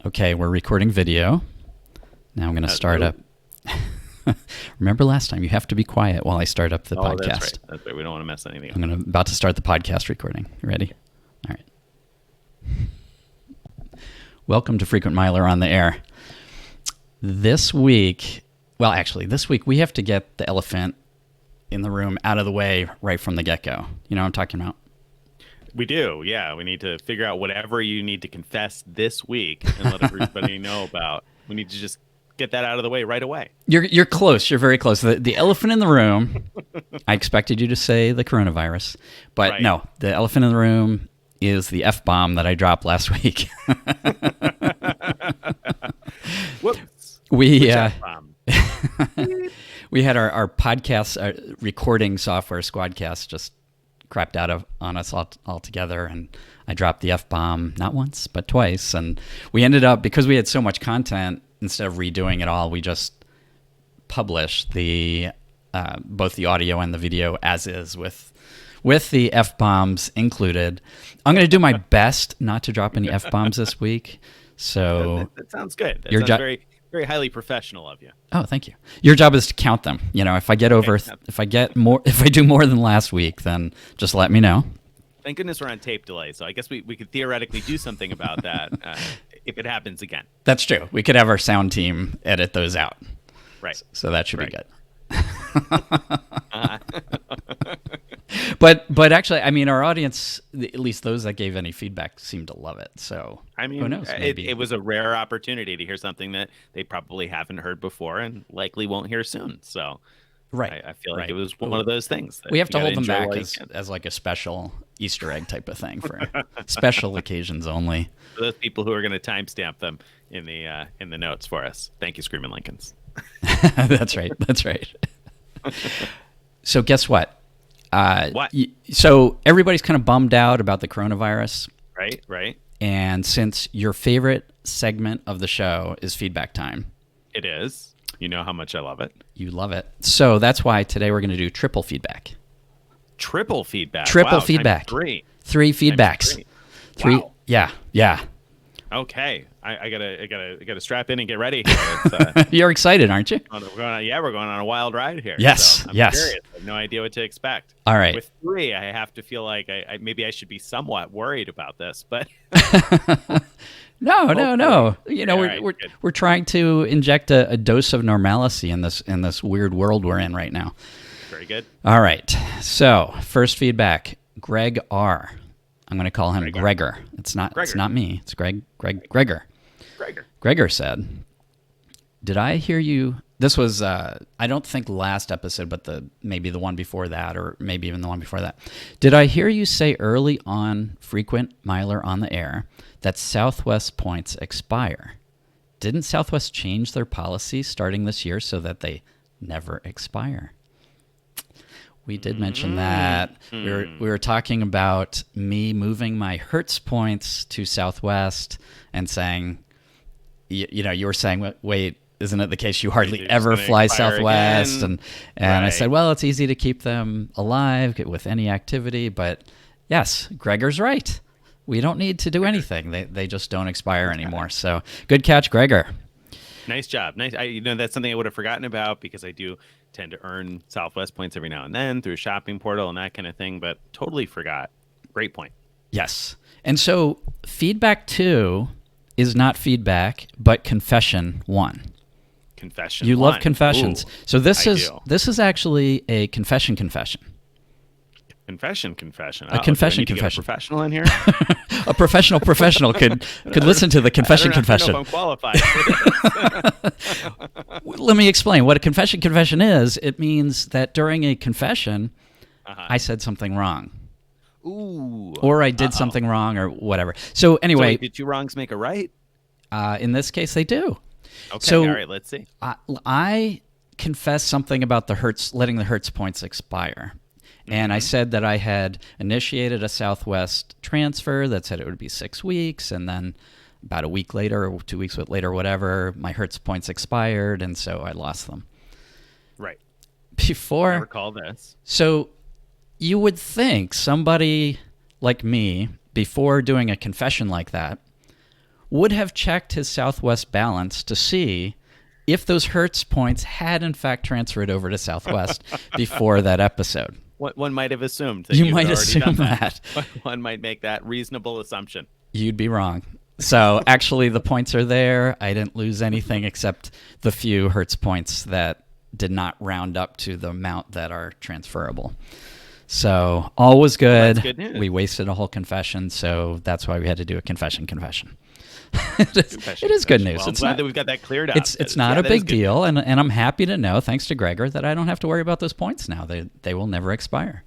Okay, we're recording video. Now I'm going to start up. Remember last time, you have to be quiet while I start up the podcast. That's right. We don't want to mess anything up. I'm about to start the podcast recording. You ready? All right. Welcome to Frequent Miler on the Air. This week we have to get the elephant in the room out of the way right from the get-go. You know what I'm talking about? We do, yeah. We need to figure out whatever you need to confess this week and let everybody know about. We need to just get that out of the way right away. You're close. You're very close. The elephant in the room, I expected you to say the coronavirus, but right. No, the elephant in the room is the F-bomb that I dropped last week. Whoops. We had our podcast recording software, Squadcast, just crapped out on us altogether, and I dropped the F-bomb not once, but twice. And we ended up, because we had so much content, instead of redoing it all, we just published both the audio and the video as is with the F-bombs included. I'm going to do my best not to drop any F-bombs this week. So that sounds good. That sounds very, very highly professional of you. Oh, thank you. Your job is to count them. You know, if I do more than last week, then just let me know. Thank goodness we're on tape delay, so I guess we could theoretically do something about that if it happens again. That's true. We could have our sound team edit those out. Right. So that should be good. But actually, I mean, our audience, at least those that gave any feedback, seemed to love it. So I mean, who knows? Maybe it was a rare opportunity to hear something that they probably haven't heard before and likely won't hear soon. So right, I feel like it was one of those things. We have to hold them back as like a special Easter egg type of thing for special occasions only. For those people who are going to timestamp them in the notes for us. Thank you, Screaming Lincolns. That's right. That's right. So guess what? What? So everybody's kind of bummed out about the coronavirus. Right. And since your favorite segment of the show is feedback time. It is. You know how much I love it. You love it. So that's why today we're going to do triple feedback. Triple feedback? Triple feedback. Three feedbacks. Three. Wow. Yeah. Okay. I gotta strap in and get ready. You're excited, aren't you? We're going on a wild ride here. Yes, so I'm yes. curious. I have no idea what to expect. All right. With three, I have to feel like maybe I should be somewhat worried about this, but no. You know, right, we're trying to inject a dose of normalcy in this weird world we're in right now. Very good. All right. So first feedback, Greg R. I'm going to call him Gregor. It's not me. It's Gregor. Gregor said, "Did I hear you?" This was I don't think last episode, but maybe the one before that, or maybe even the one before that. Did I hear you say early on, Frequent Miler on the Air, that Southwest points expire? Didn't Southwest change their policy starting this year so that they never expire? We did mention that. We were talking about me moving my Hertz points to Southwest and saying, you were saying, wait, isn't it the case you hardly ever fly Southwest? And right. I said, well, it's easy to keep them alive with any activity. But yes, Gregor's right. We don't need to do anything. They just don't expire anymore. So good catch, Gregor. Nice job. Nice. That's something I would have forgotten about because I do tend to earn Southwest points every now and then through a shopping portal and that kind of thing, but totally forgot. Great point. Yes. And so feedback 2 is not feedback, but confession 1. Confession. You love confessions. Ooh, so this is actually a confession. Confession. A confession. Get a professional in here. A professional could listen to the confession. I don't know if I'm qualified for this. Let me explain what a confession is. It means that during a confession, I said something wrong. Ooh. Or I did something wrong or whatever. So anyway, did two wrongs make a right? In this case, they do. Okay. So all right. Let's see. I confessed something about letting the Hertz points expire. And I said that I had initiated a Southwest transfer that said it would be 6 weeks, and then about a week later or 2 weeks later, whatever, my Hertz points expired, and so I lost them. Right. I recall this. So you would think somebody like me, before doing a confession like that, would have checked his Southwest balance to see if those Hertz points had in fact transferred over to Southwest before that episode. One might have assumed that you might assume that. One might make that reasonable assumption. You'd be wrong. So actually the points are there. I didn't lose anything except the few Hertz points that did not round up to the amount that are transferable. So all was good. That's good news. We wasted a whole confession, so that's why we had to do a confession. It is good news. Well, I'm glad that we've got that cleared up. It's not a big deal, and I'm happy to know, thanks to Gregor, that I don't have to worry about those points now. They will never expire.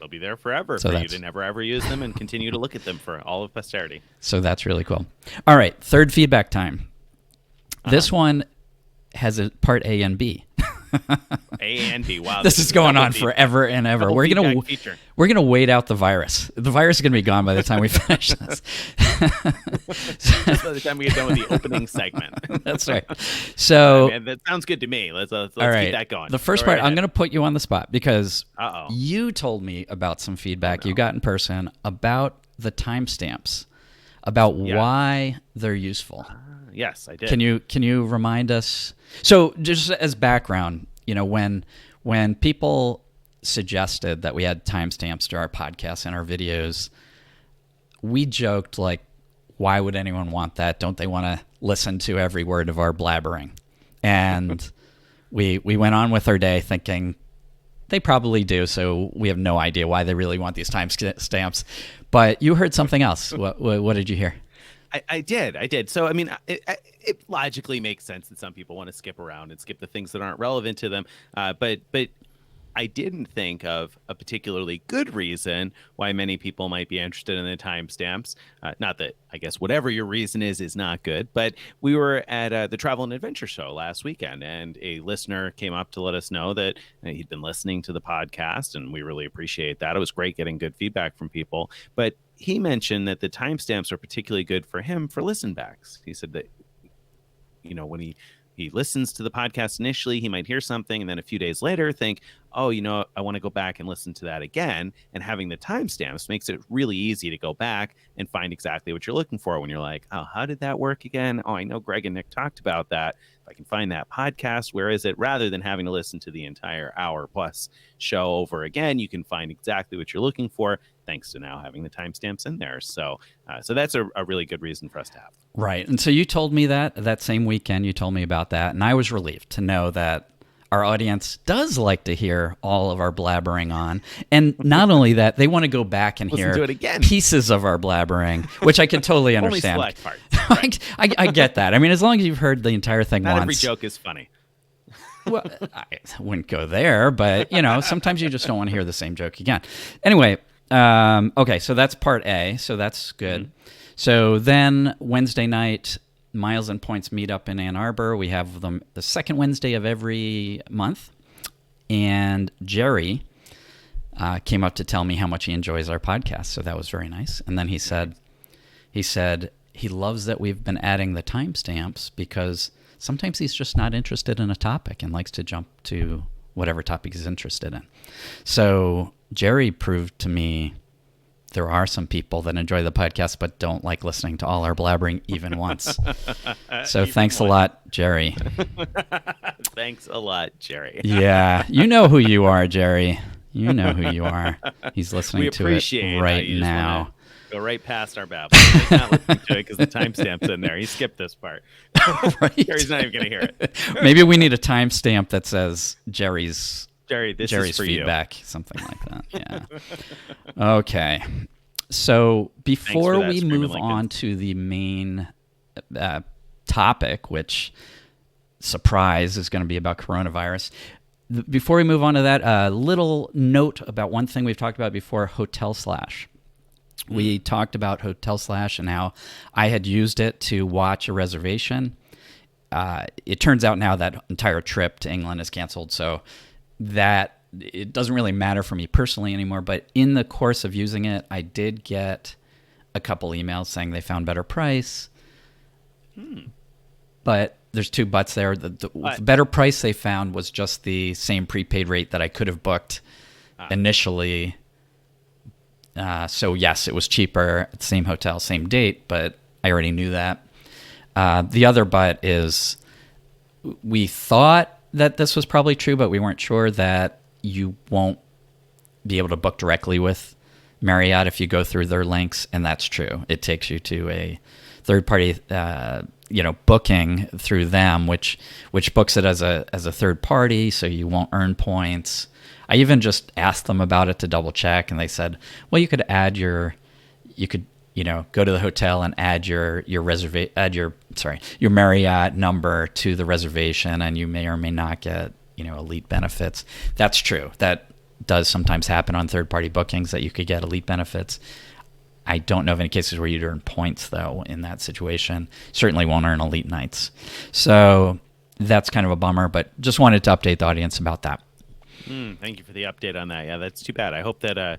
They'll be there forever for you to never ever use them and continue to look at them for all of posterity. So that's really cool. All right, third feedback time. This one has a part A and B. A and B. Wow. This is going on forever and ever. We're gonna wait out the virus. The virus is gonna be gone by the time we finish this. Just by the time we get done with the opening segment. That's right. So that sounds good to me. Let's keep that going. The first part, I'm gonna put you on the spot because you told me about some feedback you got in person about the timestamps, about why they're useful. Yes, I did. Can you remind us? So just as background, when people suggested that we had timestamps to our podcasts and our videos, we joked like, why would anyone want that? Don't they want to listen to every word of our blabbering? And we went on with our day thinking they probably do, so we have no idea why they really want these timestamps. But you heard something else. What did you hear? I did. So, I mean, it logically makes sense that some people want to skip around and skip the things that aren't relevant to them. But I didn't think of a particularly good reason why many people might be interested in the timestamps. Not that, I guess, whatever your reason is not good. But we were at the Travel and Adventure Show last weekend, and a listener came up to let us know that he'd been listening to the podcast, and we really appreciate that. It was great getting good feedback from people. But he mentioned that the timestamps are particularly good for him for listen backs. He said that, when he listens to the podcast initially, he might hear something and then a few days later think, oh, I want to go back and listen to that again. And having the timestamps makes it really easy to go back and find exactly what you're looking for when you're like, oh, how did that work again? Oh, I know Greg and Nick talked about that. If I can find that podcast, where is it? Rather than having to listen to the entire hour plus show over again, you can find exactly what you're looking for thanks to now having the timestamps in there. So that's a really good reason for us to have. Right. And so you told me that same weekend, you told me about that. And I was relieved to know that our audience does like to hear all of our blabbering on. And not only that, they want to go back and hear pieces of our blabbering, which I can totally understand. Only select parts. Right. I get that. I mean, as long as you've heard the entire thing once. Not every joke is funny. Well, I wouldn't go there, but, sometimes you just don't want to hear the same joke again. Anyway, okay, so that's part A, so that's good. Mm-hmm. So then Wednesday night, Miles and Points meet up in Ann Arbor. We have them the second Wednesday of every month. And Jerry came up to tell me how much he enjoys our podcast, so that was very nice. And then he said he loves that we've been adding the timestamps because sometimes he's just not interested in a topic and likes to jump to whatever topic he's interested in. So Jerry proved to me there are some people that enjoy the podcast but don't like listening to all our blabbering even once. So thanks a lot, Jerry. Thanks a lot, Jerry. Yeah, you know who you are, Jerry. You know who you are. He's listening to it right now. Go right past our babble. He's not listening to it because the timestamp's in there. He skipped this part. Right. Jerry's not even going to hear it. Maybe we need a timestamp that says Jerry's is for feedback, something like that. Yeah. Okay. So before we move on to the main topic, which, surprise, is going to be about coronavirus. Before we move on to that, a little note about one thing we've talked about before, Hotel Slash. We talked about Hotel Slash and how I had used it to watch a reservation. It turns out now that entire trip to England is canceled, so that it doesn't really matter for me personally anymore. But in the course of using it, I did get a couple emails saying they found better price. But there's two buts there. The better price they found was just the same prepaid rate that I could have booked initially. So yes, it was cheaper at the same hotel, same date, but I already knew that. The other but is we thought that this was probably true, but we weren't sure that you won't be able to book directly with Marriott if you go through their links, and that's true. It takes you to a third-party, booking through them, which books it as a third party, so you won't earn points. I even just asked them about it to double check, and they said, well, you could go to the hotel and add your Marriott number to the reservation, and you may or may not get elite benefits. That's true. That does sometimes happen on third-party bookings, that you could get elite benefits. I don't know of any cases where you'd earn points, though, in that situation. Certainly won't earn elite nights. So that's kind of a bummer, but just wanted to update the audience about that. Thank you for the update on that. Yeah, that's too bad. I hope that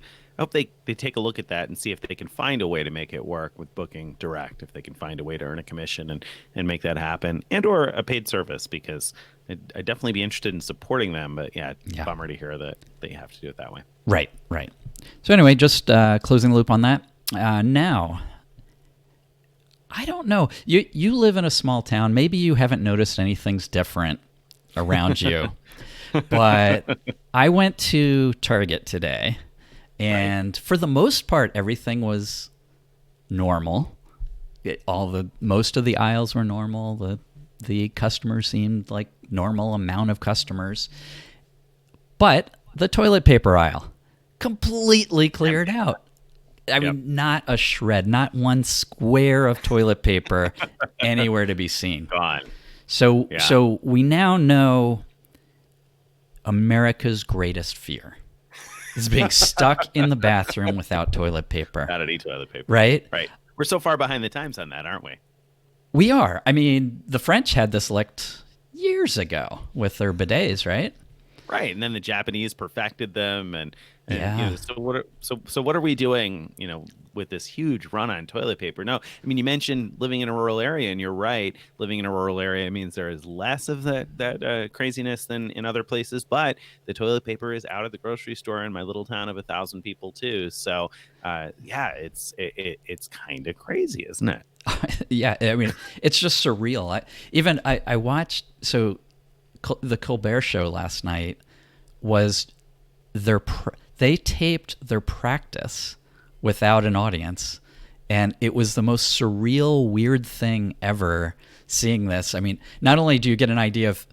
they take a look at that and see if they can find a way to make it work with booking direct, if they can find a way to earn a commission and make that happen, and or a paid service, because I'd definitely be interested in supporting them. But yeah, bummer to hear that you have to do it that way. Right. So anyway, just closing the loop on that. Now, I don't know. You live in a small town. Maybe you haven't noticed anything's different around you. But I went to Target today, and for the most part, everything was normal. Most of the aisles were normal. The customers seemed like normal amount of customers. But the toilet paper aisle completely cleared out. I mean, not a shred, not one square of toilet paper anywhere to be seen. Gone. So we now know America's greatest fear is being stuck in the bathroom without toilet paper. Without any toilet paper. Right? Right. We're so far behind the times on that, aren't we? We are. I mean, the French had this licked years ago with their bidets, right? Right, and then the Japanese perfected them, and yeah. So what are we doing? With this huge run on toilet paper? No, I mean, you mentioned living in a rural area, and you're right. Living in a rural area means there is less of that craziness than in other places. But the toilet paper is out of the grocery store in my little town of 1,000 people too. So it's kind of crazy, isn't it? Yeah, I mean, it's just surreal. I watched the Colbert Show last night was they taped their practice without an audience, and it was the most surreal, weird thing ever seeing this. I mean, not only do you get an idea of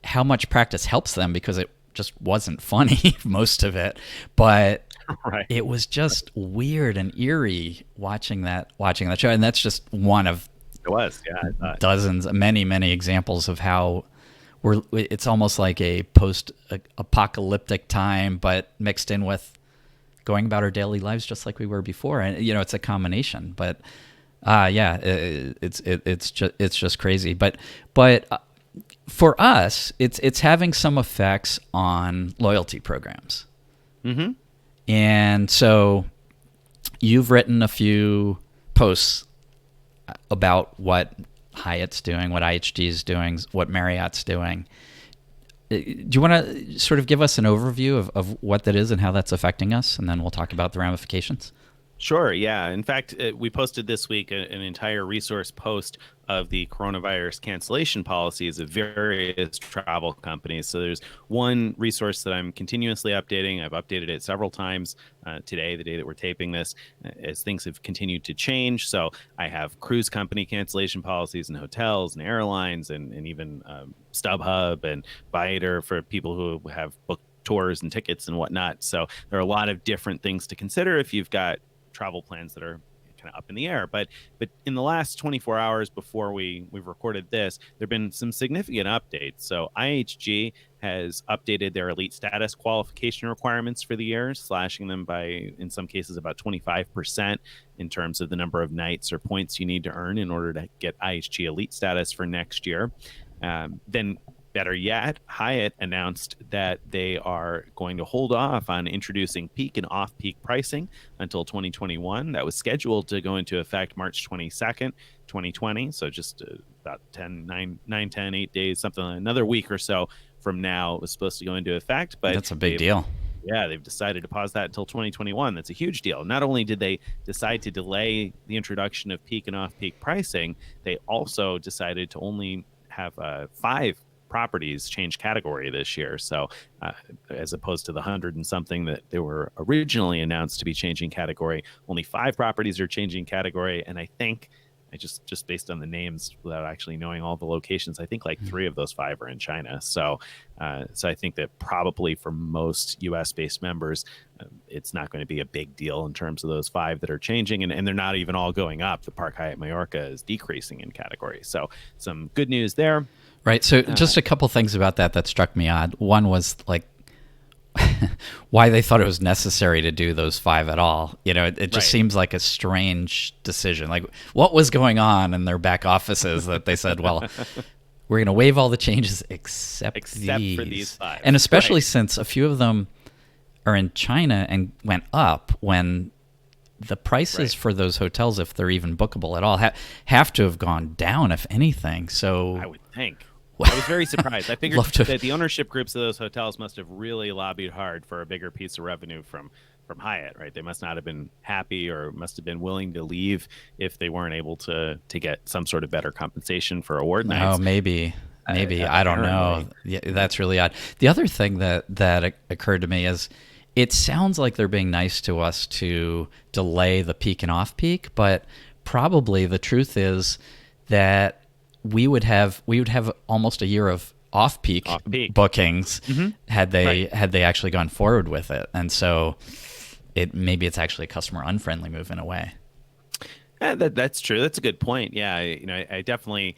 how much practice helps them, because it just wasn't funny, most of it, but right. It was just weird and eerie watching that show, and that's just one of dozens, many examples of how it's almost like a post-apocalyptic time, but mixed in with going about our daily lives just like we were before. And it's a combination. But it's just crazy. But for us, it's having some effects on loyalty programs. Mm-hmm. And so you've written a few posts about what Hyatt's doing, what IHG is doing, what Marriott's doing. Do you want to sort of give us an overview of what that is and how that's affecting us, and then we'll talk about the ramifications? Sure. Yeah. In fact, we posted this week an entire resource post of the coronavirus cancellation policies of various travel companies. So there's one resource that I'm continuously updating. I've updated it several times today, the day that we're taping this, as things have continued to change. So I have cruise company cancellation policies and hotels and airlines and even StubHub and Viator for people who have booked tours and tickets and whatnot. So there are a lot of different things to consider if you've got travel plans that are kind of up in the air. But in the last 24 hours before we've recorded this, there have been some significant updates. So IHG has updated their elite status qualification requirements for the year, slashing them by, in some cases, about 25% in terms of the number of nights or points you need to earn in order to get IHG elite status for next year. Then better yet, Hyatt announced that they are going to hold off on introducing peak and off-peak pricing until 2021. That was scheduled to go into effect March 22nd, 2020. So just about 8 days, something, another week or so from now, it was supposed to go into effect. But that's a big deal. Yeah, they've decided to pause that until 2021. That's a huge deal. Not only did they decide to delay the introduction of peak and off-peak pricing, they also decided to only have 5 properties change category this year. So as opposed to the 100 and something that they were originally announced to be changing category, only 5 properties are changing category. And I think I just based on the names without actually knowing all the locations, I think like 3 of those 5 are in China. So I think that probably for most US based members, it's not going to be a big deal in terms of those 5 that are changing, and they're not even all going up. The Park Hyatt Mallorca is decreasing in category. So some good news there. Right. So just a couple things about that struck me odd. One was like why they thought it was necessary to do those 5 at all. It just seems like a strange decision. Like, what was going on in their back offices that they said, well, we're going to waive all the changes except these. For these 5. And especially since a few of them are in China and went up when the prices for those hotels, if they're even bookable at all, have to have gone down, if anything. So I would think. I was very surprised. I figured that the ownership groups of those hotels must have really lobbied hard for a bigger piece of revenue from Hyatt, right? They must not have been happy or must have been willing to leave if they weren't able to get some sort of better compensation for award nights. Oh, maybe. I don't know. Yeah, that's really odd. The other thing that occurred to me is it sounds like they're being nice to us to delay the peak and off peak, but probably the truth is that we would have almost a year of off-peak bookings had they actually gone forward with it, and so maybe it's actually a customer unfriendly move in a way. Yeah, that's true. That's a good point. Yeah, I definitely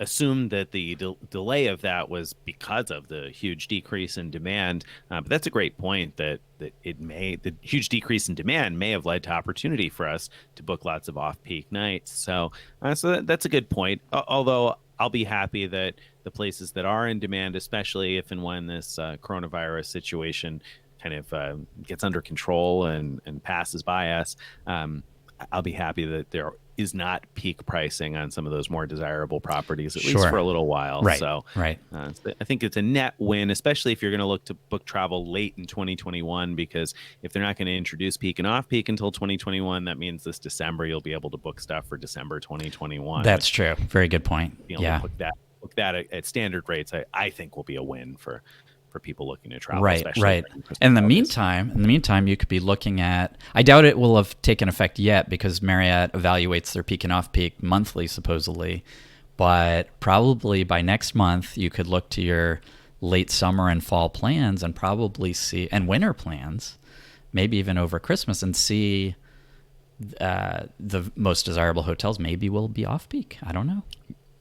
assumed that the delay of that was because of the huge decrease in demand. But that's a great point that the huge decrease in demand may have led to opportunity for us to book lots of off-peak nights. So that's a good point. Although I'll be happy that the places that are in demand, especially if and when this coronavirus situation kind of gets under control and passes by us, I'll be happy that there is not peak pricing on some of those more desirable properties, at least for a little while. Right. So I think it's a net win, especially if you're going to look to book travel late in 2021, because if they're not going to introduce peak and off peak until 2021, that means this December you'll be able to book stuff for December 2021. That's true. Very good point. Being able to book that at standard rates, I think will be a win for people looking to travel. Right. In the meantime, you could be looking at, I doubt it will have taken effect yet because Marriott evaluates their peak and off peak monthly, supposedly. But probably by next month, you could look to your late summer and fall plans and probably see, and winter plans, maybe even over Christmas, and see the most desirable hotels maybe will be off peak. I don't know.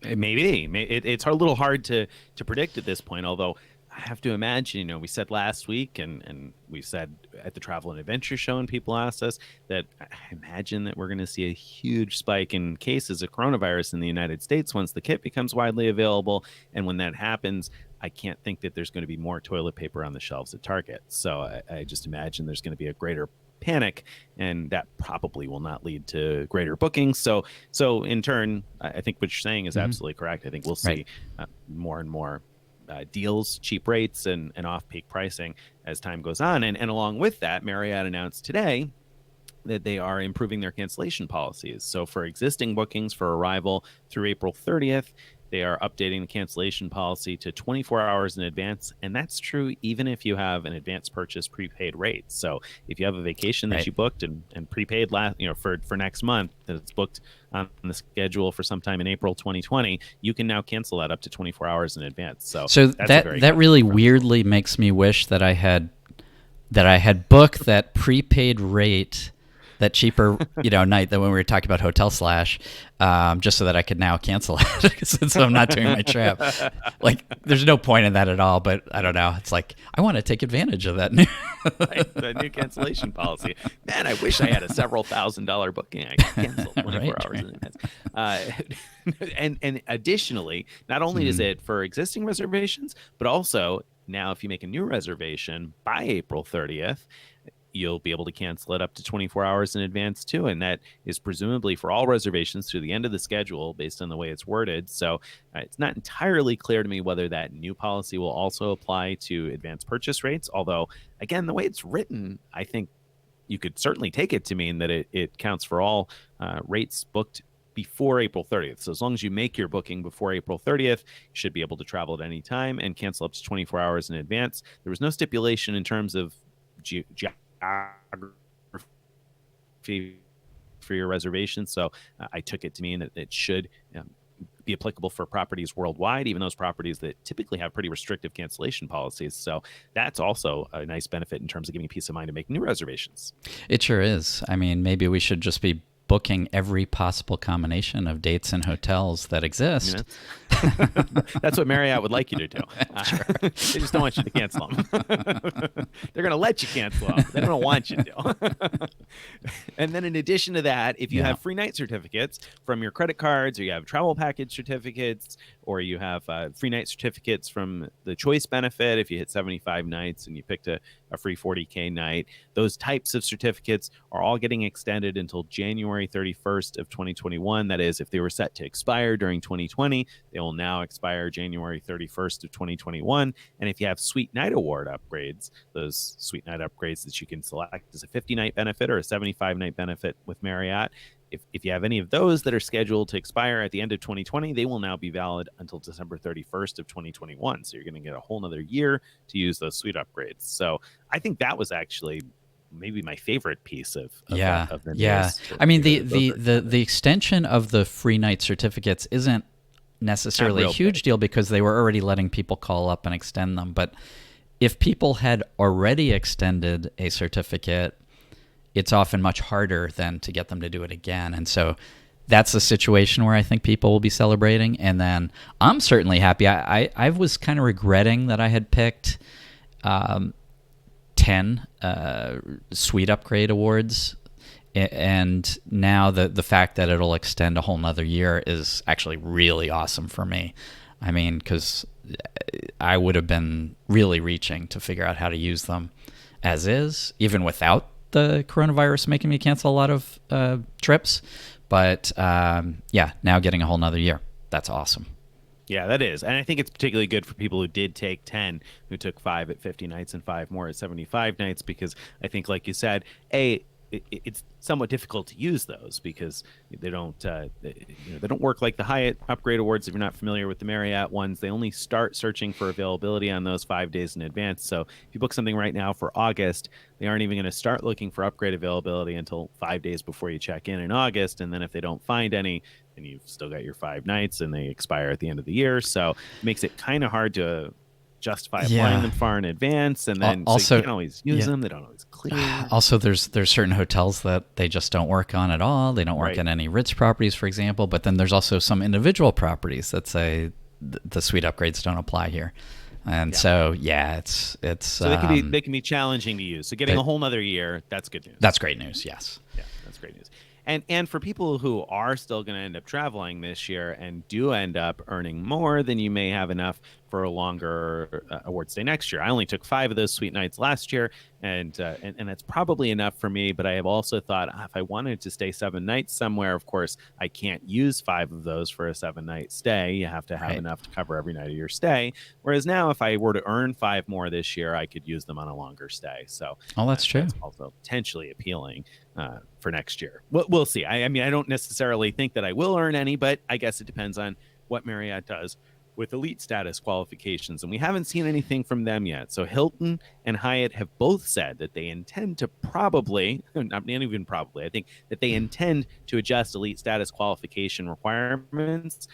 Maybe. It's a little hard to predict at this point, although I have to imagine, we said last week and we said at the Travel and Adventure Show, and people asked us that I imagine that we're going to see a huge spike in cases of coronavirus in the United States once the kit becomes widely available. And when that happens, I can't think that there's going to be more toilet paper on the shelves at Target. So I just imagine there's going to be a greater panic, and that probably will not lead to greater bookings. So in turn, I think what you're saying is absolutely correct. I think we'll see more and more deals, cheap rates, and off-peak pricing as time goes on. And along with that, Marriott announced today that they are improving their cancellation policies. So for existing bookings for arrival through April 30th, they are updating the cancellation policy to 24 hours in advance. And that's true even if you have an advance purchase prepaid rate. So if you have a vacation that you booked and prepaid for next month, that it's booked on the schedule for sometime in April 2020, you can now cancel that up to 24 hours in advance. So that really weirdly makes me wish that I had booked that prepaid rate, that cheaper, night that when we were talking about Hotel Slash, just so that I could now cancel it since I'm not doing my trip. Like, there's no point in that at all, but I don't know. It's like, I want to take advantage of that new the new cancellation policy. Man, I wish I had a several $1,000 booking I could cancel 24 hours in advance. And additionally, not only is it for existing reservations, but also now if you make a new reservation by April 30th, you'll be able to cancel it up to 24 hours in advance too. And that is presumably for all reservations through the end of the schedule based on the way it's worded. So it's not entirely clear to me whether that new policy will also apply to advance purchase rates. Although, again, the way it's written, I think you could certainly take it to mean that it counts for all rates booked before April 30th. So as long as you make your booking before April 30th, you should be able to travel at any time and cancel up to 24 hours in advance. There was no stipulation in terms of geography for your reservation. So I took it to mean that it should be applicable for properties worldwide, even those properties that typically have pretty restrictive cancellation policies. So that's also a nice benefit in terms of giving peace of mind to make new reservations. It sure is. I mean, maybe we should just be booking every possible combination of dates and hotels that exist. That's what Marriott would like you to do. They just don't want you to cancel them. They're going to let you cancel them. They don't want you to. And then in addition to that, if you have free night certificates from your credit cards, or you have travel package certificates, or you have free night certificates from the choice benefit, if you hit 75 nights and you picked a free 40K night, those types of certificates are all getting extended until January 31st of 2021. That is, if they were set to expire during 2020, they will now expire January 31st of 2021. And if you have Suite Night Award upgrades, those Suite Night upgrades that you can select as a 50-night benefit or a 75-night benefit with Marriott, if you have any of those that are scheduled to expire at the end of 2020, they will now be valid until December 31st of 2021. So you're going to get a whole nother year to use those suite upgrades. So I think that was actually maybe my favorite piece of the news. I mean, the extension of the free night certificates isn't necessarily a huge deal because they were already letting people call up and extend them. But if people had already extended a certificate, it's often much harder than to get them to do it again. And so that's a situation where I think people will be celebrating. And then I'm certainly happy. I was kind of regretting that I had picked 10 suite upgrade awards. And now the fact that it'll extend a whole nother year is actually really awesome for me. I mean, because I would have been really reaching to figure out how to use them as is, even without the coronavirus making me cancel a lot of trips. But now getting a whole nother year. That's awesome. Yeah, that is. And I think it's particularly good for people who did take 10, who took 5 at 50 nights and 5 more at 75 nights, because I think, like you said, it's somewhat difficult to use those because they don't they don't work like the Hyatt upgrade awards. If you're not familiar with the Marriott ones, they only start searching for availability on those 5 days in advance. So if you book something right now for August, they aren't even going to start looking for upgrade availability until 5 days before you check in August. And then if they don't find any, then you've still got your 5 nights and they expire at the end of the year. So it makes it kind of hard to justify applying them far in advance, and then also, so you can't always use them. They don't always clear. Also, there's certain hotels that they just don't work on at all. They don't work on any Ritz properties, for example. But then there's also some individual properties that say the suite upgrades don't apply here, and so it's so they can be challenging to use. So getting a whole nother year, that's good news. That's great news. Yes. Yeah, that's great news. And for people who are still going to end up traveling this year and do end up earning more, then you may have enough for a longer award stay next year. I only took 5 of those suite nights last year, and that's probably enough for me. But I have also thought if I wanted to stay 7 nights somewhere, of course, I can't use 5 of those for a 7-night stay. You have to have enough to cover every night of your stay. Whereas now, if I were to earn 5 more this year, I could use them on a longer stay. So that's true. That's also potentially appealing for next year. We'll see. I mean, I don't necessarily think that I will earn any, but I guess it depends on what Marriott does with elite status qualifications, and we haven't seen anything from them yet. So Hilton and Hyatt have both said that they intend to not even probably, I think that they intend to adjust elite status qualification requirements,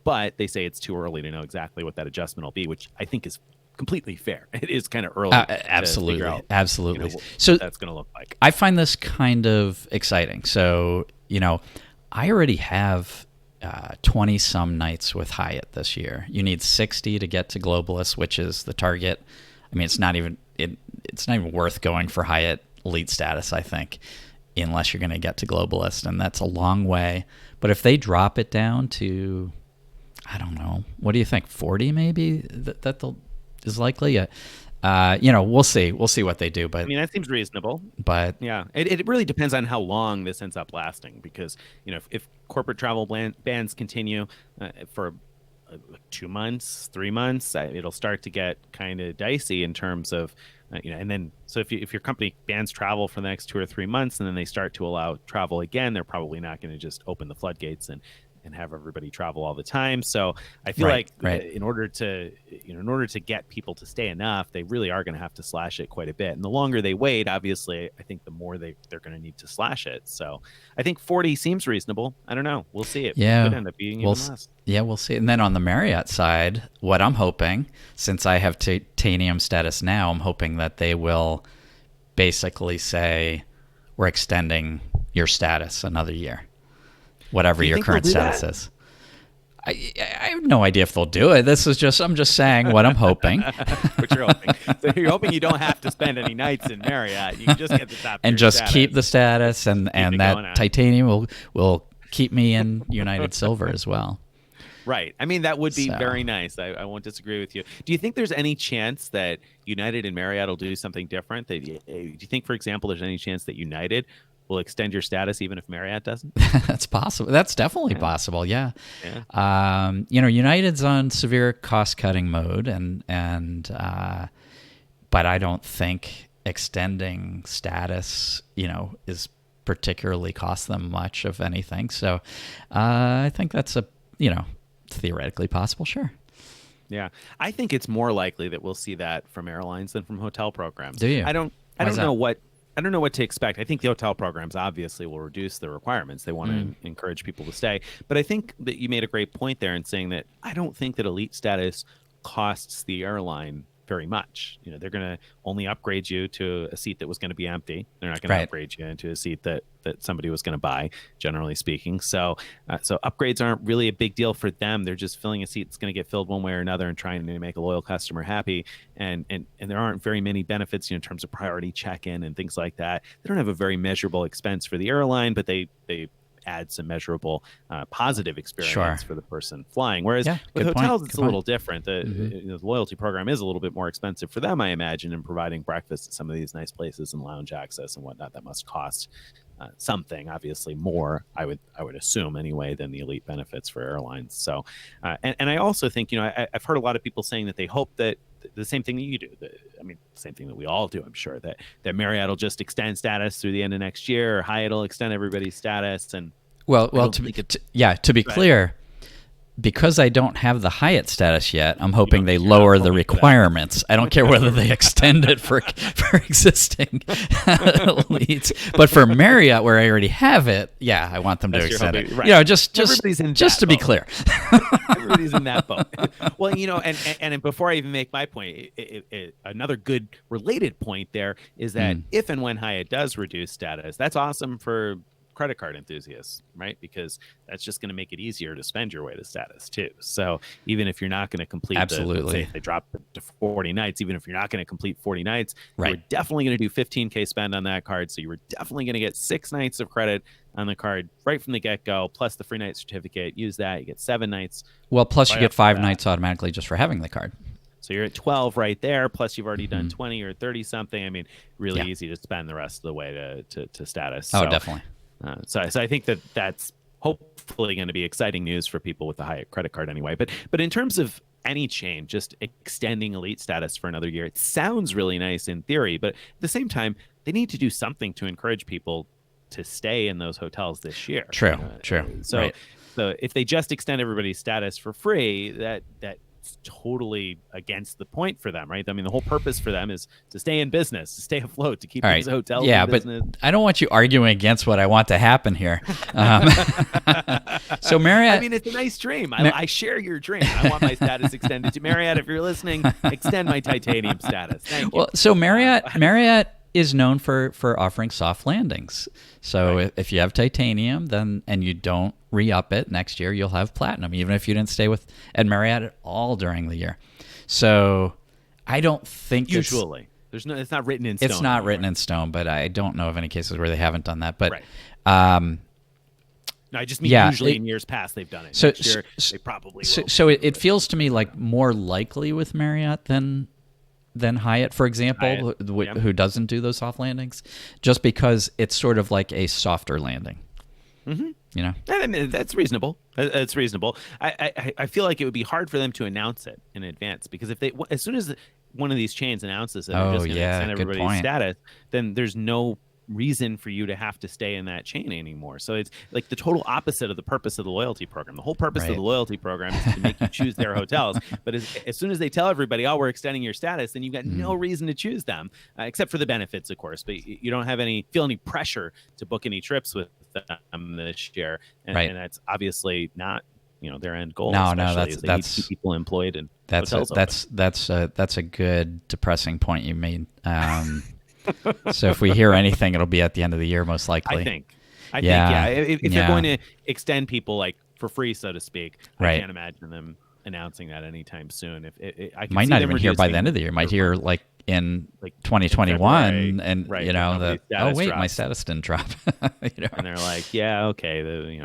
but they say it's too early to know exactly what that adjustment will be, which I think is completely fair. It is kind of early. Absolutely. Absolutely. So what that's going to look like. I find this kind of exciting. So, I already have 20 some nights with Hyatt this year. You need 60 to get to Globalist, which is the target. I mean, it's not even worth going for Hyatt elite status, I think, unless you're going to get to Globalist, and that's a long way. But if they drop it down to, I don't know, what do you think, 40 maybe? That is likely. we'll see. We'll see what they do. But I mean, that seems reasonable. But yeah, it really depends on how long this ends up lasting, because if corporate travel bans continue for 2 months, 3 months, it'll start to get kind of dicey in terms of and then so if your company bans travel for the next 2 or 3 months and then they start to allow travel again, they're probably not going to just open the floodgates and have everybody travel all the time. So I feel like in order to get people to stay enough, they really are going to have to slash it quite a bit. And the longer they wait, obviously, I think the more they're going to need to slash it. So I think 40 seems reasonable. I don't know. We'll see. It could end up being even less. Yeah, we'll see. And then on the Marriott side, what I'm hoping, since I have titanium status now, I'm hoping that they will basically say, we're extending your status another year. Whatever your current status is. I have no idea if they'll do it. I'm just saying what I'm hoping. What you're hoping. So you're hoping you don't have to spend any nights in Marriott. You can just get the top and just status. Keep the status, and that titanium will keep me in United Silver as well. Right. I mean, that would be very nice. I won't disagree with you. Do you think there's any chance that United and Marriott will do something different? Do you think, for example, there's any chance that United will extend your status even if Marriott doesn't? That's possible. That's definitely possible. Yeah. United's on severe cost-cutting mode, but I don't think extending status, is particularly cost them much of anything. So I think that's theoretically possible. Sure. Yeah, I think it's more likely that we'll see that from airlines than from hotel programs. Do you? I don't know what to expect. I think the hotel programs obviously will reduce the requirements. They want to encourage people to stay. But I think that you made a great point there in saying that I don't think that elite status costs the airline very much. They're going to only upgrade you to a seat that was going to be empty. They're not going to upgrade you into a seat that somebody was going to buy, generally speaking. So upgrades aren't really a big deal for them. They're just filling a seat that's going to get filled one way or another and trying to make a loyal customer happy. And there aren't very many benefits in terms of priority check-in and things like that. They don't have a very measurable expense for the airline, but they add some measurable positive experience for the person flying. Whereas with hotels, it's a little different. The loyalty program is a little bit more expensive for them, I imagine, in providing breakfast at some of these nice places and lounge access and whatnot. That must cost something, obviously more, I would assume anyway, than the elite benefits for airlines. So, and I also think, I've heard a lot of people saying that they hope that the same thing that you do. Same thing that we all do, I'm sure, that Marriott will just extend status through the end of next year, or Hyatt will extend everybody's status. And to be clear, because I don't have the Hyatt status yet, I'm hoping they lower the requirements. I don't care whether they extend it for existing elites, but for Marriott, where I already have it, I want them to extend it. Right. Just to be clear. Everybody's in that boat. Well, and before I even make my point, another good related point there is that if and when Hyatt does reduce status, that's awesome for credit card enthusiasts, right? Because that's just going to make it easier to spend your way to status too. So even if you're not going to complete if they drop it to 40 nights, even if you're not going to complete 40 nights, you're definitely going to do 15K spend on that card. So you were definitely going to get 6 nights of credit on the card right from the get-go, plus the free night certificate. Use that, you get 7 nights. Well, plus you get 5 nights automatically just for having the card. So you're at 12 right there, plus you've already done 20 or 30 something. Really easy to spend the rest of the way to status. Oh, definitely. So I think that's hopefully going to be exciting news for people with the Hyatt credit card anyway. But in terms of any change, just extending elite status for another year, it sounds really nice in theory. But at the same time, they need to do something to encourage people to stay in those hotels this year. True. So if they just extend everybody's status for free, that's totally against the point for them, right? The whole purpose for them is to stay in business, to stay afloat, to keep these hotels in business. But I don't want you arguing against what I want to happen here. So Marriott... it's a nice dream. I share your dream. I want my status extended to Marriott. If you're listening, extend my titanium status. Thank you. Well, so Marriott is known for offering soft landings. So if you have titanium, and you don't re-up it next year, you'll have platinum, even if you didn't stay at Marriott at all during the year. So I don't think usually it's not written in stone. It's not written in stone, but I don't know of any cases where they haven't done that. But no, I just mean usually in years past they've done it. So next year, they probably will. So it feels to me like more likely with Marriott than than Hyatt, for example, who doesn't do those soft landings, just because it's sort of like a softer landing. Mm-hmm. You know, I mean, that's reasonable. That's reasonable. I feel like it would be hard for them to announce it in advance, because as soon as one of these chains announces that they're just going to extend everybody's status, then there's no reason for you to have to stay in that chain anymore. So it's like the total opposite of the purpose of the loyalty program. The whole purpose of the loyalty program is to make you choose their hotels. But as soon as they tell everybody, oh, we're extending your status, then you've got no reason to choose them, except for the benefits, of course. But you don't have feel any pressure to book any trips with them this year. And that's obviously not their end goal. No, that's need to keep people employed and hotels that's a good depressing point you made. So if we hear anything, it'll be at the end of the year, most likely. I think. If they're going to extend people like for free, so to speak, I can't imagine them announcing that anytime soon. I might not even hear by the end of the year. Might hear like in 2021, and oh wait, my status didn't drop. And they're like, yeah, okay,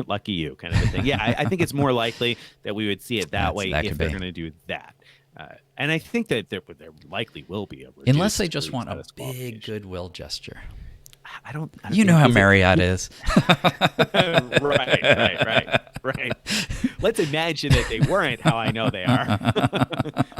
lucky you, kind of a thing. Yeah, I think it's more likely that we would see it that way if they're going to do that. And I think that there likely will be unless they just want a big goodwill gesture. I don't how Marriott is. Right. Let's imagine that they weren't how I know they are.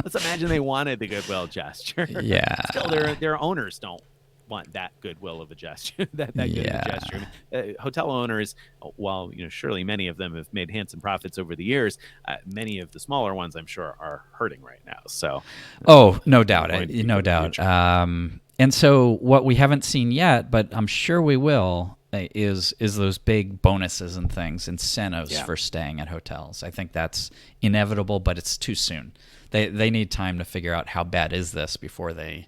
Let's imagine they wanted the goodwill gesture. Yeah. Still, their owners don't want that goodwill of a gesture. that good of a gesture. Hotel owners, while surely many of them have made handsome profits over the years, many of the smaller ones, I'm sure, are hurting right now. So, no doubt, no doubt. And so, what we haven't seen yet, but I'm sure we will, is those big bonuses and things, incentives for staying at hotels. I think that's inevitable, but it's too soon. They need time to figure out how bad is this before they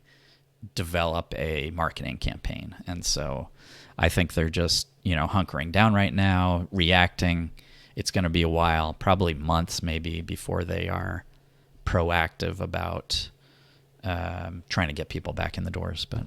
develop a marketing campaign. And so I think they're just, hunkering down right now, reacting. It's going to be a while, probably months maybe, before they are proactive about trying to get people back in the doors. But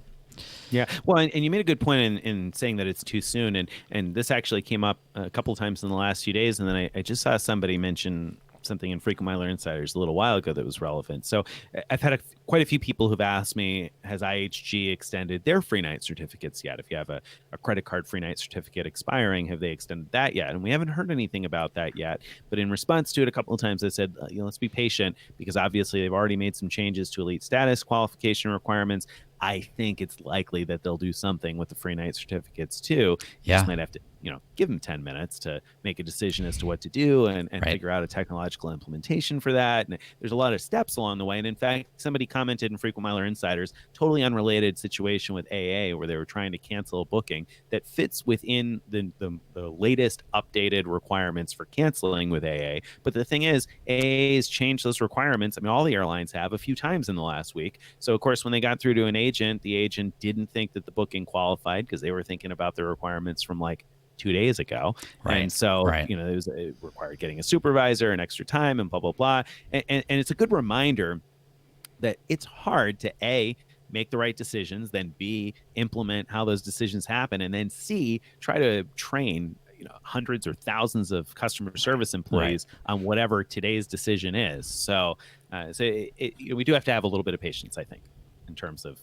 yeah, well, and you made a good point in saying that it's too soon. And this actually came up a couple of times in the last few days. And then I just saw somebody mention something in Frequent Miler Insiders a little while ago that was relevant. So I've had quite a few people who've asked me, has IHG extended their free night certificates yet? If you have a credit card free night certificate expiring, have they extended that yet? And we haven't heard anything about that yet. But in response to it, a couple of times I said, let's be patient, because obviously they've already made some changes to elite status qualification requirements. I think it's likely that they'll do something with the free night certificates too. You just might have to, give them 10 minutes to make a decision as to what to do and figure out a technological implementation for that. And there's a lot of steps along the way. And in fact, somebody commented in Frequent Miler Insiders, totally unrelated situation with AA, where they were trying to cancel a booking that fits within the latest updated requirements for canceling with AA. But the thing is, AA has changed those requirements. I mean, all the airlines have a few times in the last week. So of course, when they got through to an agent, the agent didn't think that the booking qualified, because they were thinking about the requirements from like 2 days ago. And so, it required getting a supervisor and extra time and blah, blah, blah. And it's a good reminder that it's hard to A, make the right decisions, then B, implement how those decisions happen, and then C, try to train hundreds or thousands of customer service employees on whatever today's decision is. So, we do have to have a little bit of patience, I think, in terms of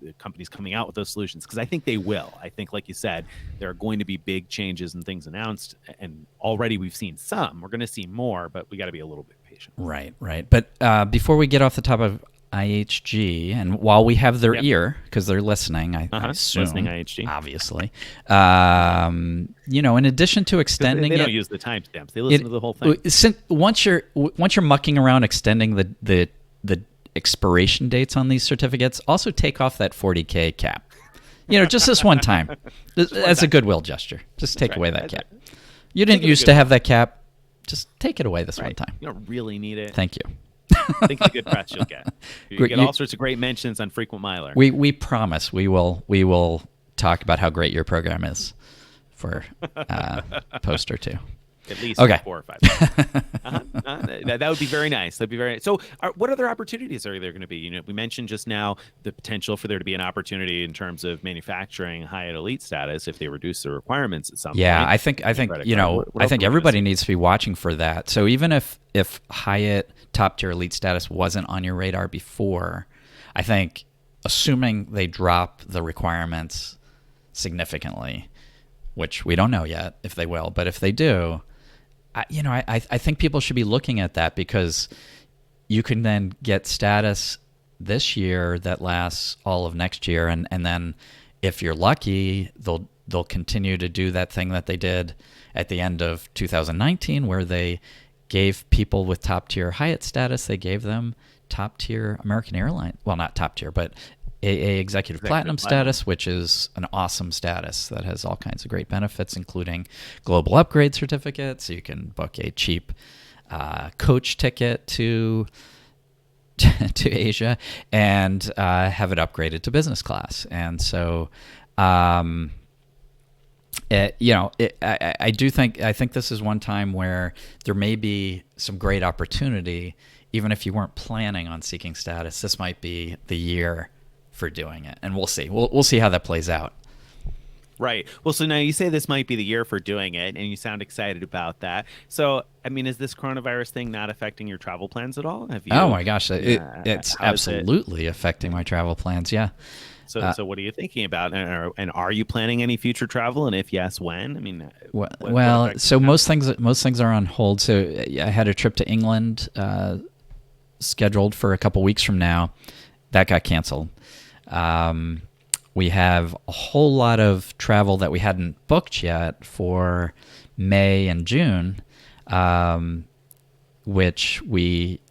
the companies coming out with those solutions, because I think they will. I think, like you said, there are going to be big changes and things announced, and already we've seen some. We're going to see more, but we got to be a little bit patient. Right. But before we get off the top of IHG, and while we have their ear, because they're listening, I assume, listening IHG, obviously, in addition to extending they don't use the timestamps. They listen to the whole thing. Once you're mucking around extending the expiration dates on these certificates, also take off that 40K cap. Just this one time, as a goodwill gesture. Just take away that cap. You didn't used to have that cap. Just take it away this one time. You don't really need it. Thank you. Think of the good press you'll get. You get all sorts of great mentions on Frequent Miler. We promise we will talk about how great your program is for a post or two. At least 4 or 5. That would be very nice. That'd be very nice. So, what other opportunities are there going to be? We mentioned just now the potential for there to be an opportunity in terms of manufacturing Hyatt Elite status if they reduce the requirements at some point. Yeah, I think I think everybody needs to be watching for that. So even if Hyatt top tier Elite status wasn't on your radar before, I think assuming they drop the requirements significantly, which we don't know yet if they will, but if they do, I think people should be looking at that, because you can then get status this year that lasts all of next year, and then if you're lucky, they'll continue to do that thing that they did at the end of 2019, where they gave people with top tier Hyatt status, they gave them top tier American Airlines, well, not top tier, but AA Executive Platinum status, which is an awesome status that has all kinds of great benefits, including global upgrade certificates. You can book a cheap coach ticket to Asia and have it upgraded to business class. And so, I think this is one time where there may be some great opportunity, even if you weren't planning on seeking status. This might be the year for doing it, and we'll see. We'll see how that plays out. Right. Well, so now you say this might be the year for doing it, and you sound excited about that. So, I mean, is this coronavirus thing not affecting your travel plans at all? Have you? Oh my gosh, it's absolutely affecting my travel plans. Yeah. So what are you thinking about? And are you planning any future travel? And if yes, when? I mean, most things are on hold. So I had a trip to England scheduled for a couple weeks from now. That got canceled. We have a whole lot of travel that we hadn't booked yet for May and June, which we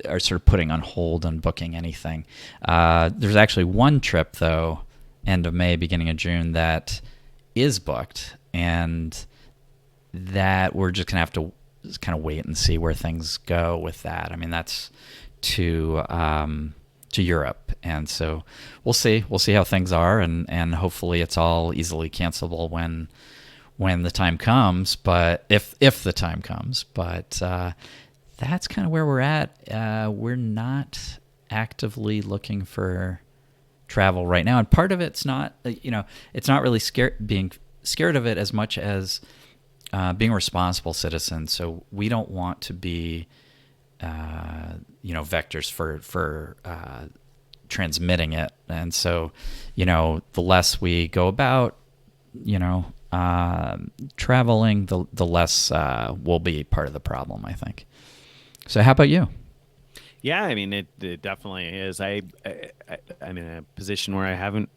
are sort of putting on hold on booking anything. There's actually one trip, though, end of May, beginning of June, that is booked, and that we're just going to have to kind of wait and see where things go with that. I mean, that's to Europe, and so we'll see how things are, and hopefully it's all easily cancelable when the time comes, but if the time comes. But that's kind of where we're at. We're not actively looking for travel right now, and part of it's not it's not really being scared of it as much as being a responsible citizen. So we don't want to be vectors for transmitting it. And so, the less we go about, traveling, the less will be part of the problem, I think. So how about you? Yeah, I mean, it definitely is. I'm in a position where I haven't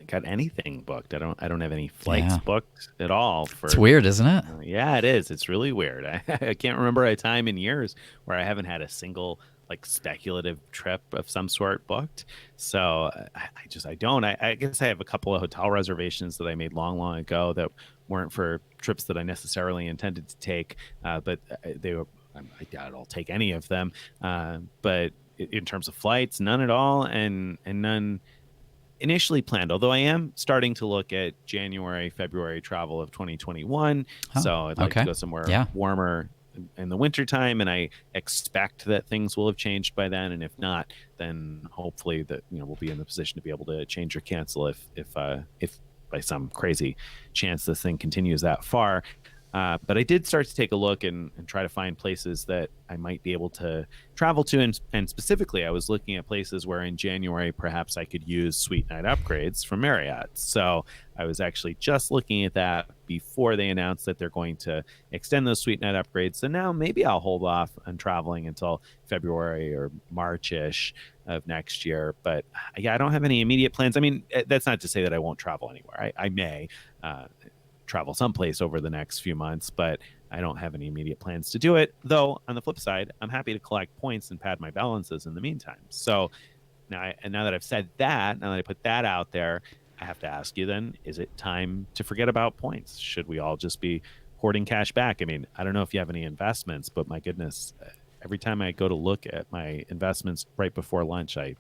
got anything booked. I don't have any flights booked at all. It's weird, isn't it? Yeah, it is. It's really weird. I can't remember a time in years where I haven't had a single speculative trip of some sort booked. So I don't. I guess I have a couple of hotel reservations that I made long ago that weren't for trips that I necessarily intended to take, but they were. I doubt I'll take any of them. But in terms of flights, none at all, and none initially planned, although I am starting to look at January, February travel of 2021. So I'd like to go somewhere warmer in the wintertime, and I expect that things will have changed by then. And if not, then hopefully that we'll be in the position to be able to change or cancel if by some crazy chance this thing continues that far. But I did start to take a look and try to find places that I might be able to travel to. And specifically, I was looking at places where in January, perhaps I could use suite night upgrades from Marriott. So I was actually just looking at that before they announced that they're going to extend those suite night upgrades. So now maybe I'll hold off on traveling until February or March-ish of next year. But I don't have any immediate plans. I mean, that's not to say that I won't travel anywhere. I may travel someplace over the next few months, but I don't have any immediate plans to do it. Though on the flip side, I'm happy to collect points and pad my balances in the meantime. So now that I've said that, now that I put that out there, I have to ask you then, is it time to forget about points? Should we all just be hoarding cash back? I mean, I don't know if you have any investments, but my goodness, every time I go to look at my investments right before lunch, I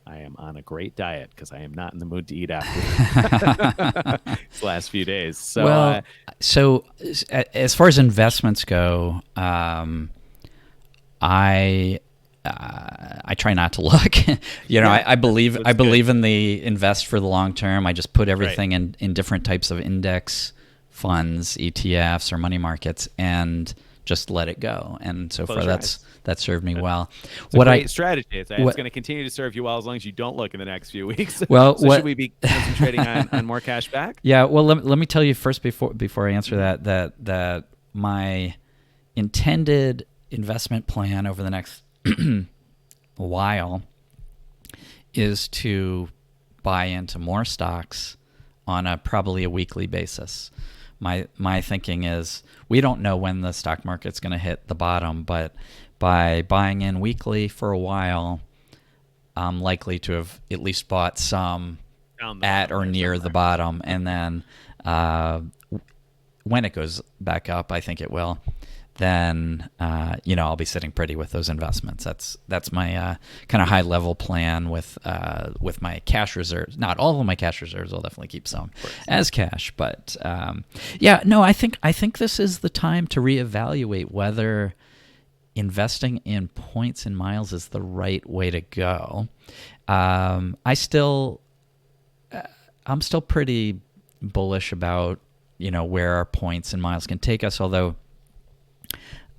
am on a great diet because I am not in the mood to eat after these last few days. So, so as far as investments go, I try not to look. I believe in the invest for the long term. I just put everything in different types of index funds, ETFs, or money markets, and just let it go. And so Close far, your eyes. that served me well. It's a great strategy. It's going to continue to serve you well as long as you don't look in the next few weeks. Well, so should we be concentrating on more cash back? Yeah. Well, let me tell you first before I answer that my intended investment plan over the next while is to buy into more stocks on probably a weekly basis. My thinking is we don't know when the stock market's going to hit the bottom, but by buying in weekly for a while, I'm likely to have at least bought some at or near the bottom, and then when it goes back up, I think it will, then I'll be sitting pretty with those investments. That's my kind of high level plan with my cash reserves. Not all of my cash reserves. I'll definitely keep some as cash, but I think this is the time to reevaluate whether investing in points and miles is the right way to go. I'm still pretty bullish about where our points and miles can take us, although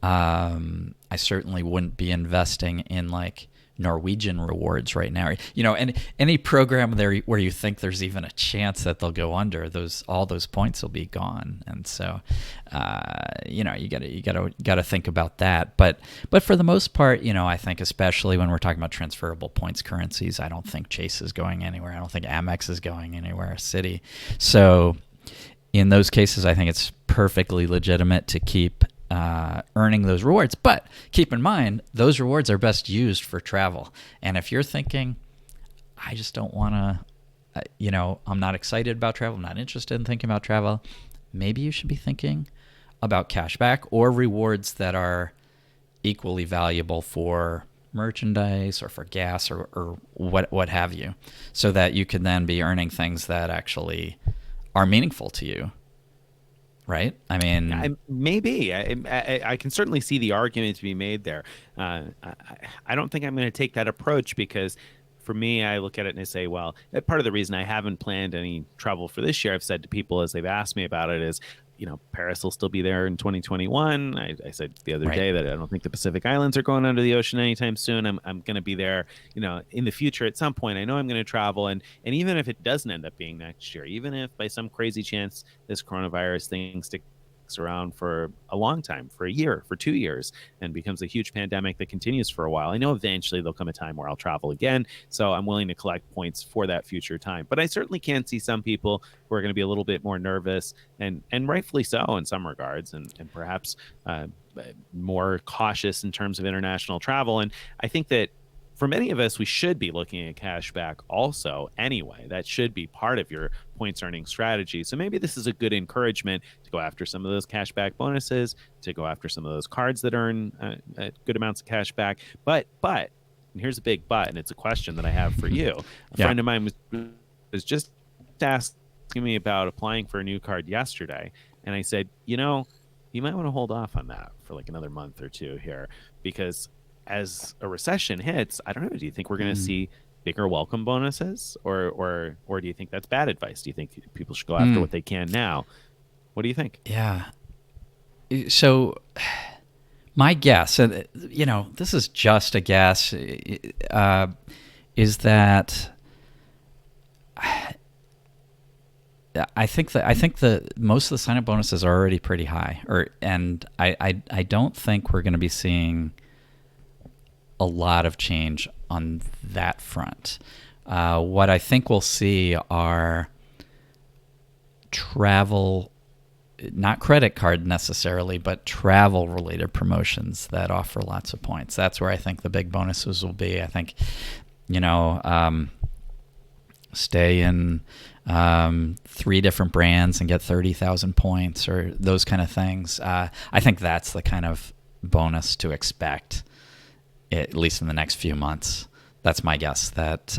I certainly wouldn't be investing in like Norwegian rewards right now. And any program there where you think there's even a chance that they'll go under, all those points will be gone. And so, you gotta think about that. But for the most part, I think especially when we're talking about transferable points currencies, I don't think Chase is going anywhere. I don't think Amex is going anywhere. Citi. So in those cases, I think it's perfectly legitimate to keep earning those rewards. But keep in mind, those rewards are best used for travel. And if you're thinking, I just don't want to, I'm not excited about travel, I'm not interested in thinking about travel, maybe you should be thinking about cashback or rewards that are equally valuable for merchandise or for gas or what have you, so that you can then be earning things that actually are meaningful to you. Right? I mean, maybe I can certainly see the argument to be made there. I don't think I'm going to take that approach because for me, I look at it and I say, well, part of the reason I haven't planned any travel for this year, I've said to people as they've asked me about it is, Paris will still be there in 2021. I said the other day that I don't think the Pacific Islands are going under the ocean anytime soon. I'm going to be there, in the future at some point. I know I'm going to travel. And even if it doesn't end up being next year, even if by some crazy chance this coronavirus thing sticks around for a long time, for a year, for 2 years, and becomes a huge pandemic that continues for a while, I know eventually there'll come a time where I'll travel again. So I'm willing to collect points for that future time. But I certainly can see some people who are going to be a little bit more nervous, and rightfully so in some regards, and perhaps more cautious in terms of international travel. And I think that for many of us, we should be looking at cash back also anyway. That should be part of your points earning strategy. So maybe this is a good encouragement to go after some of those cash back bonuses, to go after some of those cards that earn good amounts of cash back. But, and here's a big but, and it's a question that I have for you. A friend of mine was just asking me about applying for a new card yesterday. And I said, you might want to hold off on that for like another month or two here, because as a recession hits, I don't know, do you think we're going to see bigger welcome bonuses, or do you think that's bad advice? Do you think people should go after what they can now? What do you think? Yeah. So my guess, and this is just a guess, is that I think that most of the sign-up bonuses are already pretty high, and I don't think we're going to be seeing a lot of change on that front. What I think we'll see are travel, not credit card necessarily, but travel related promotions that offer lots of points. That's where I think the big bonuses will be. I think, stay in 3 different brands and get 30,000 points or those kind of things. I think that's the kind of bonus to expect, at least in the next few months. That's my guess. That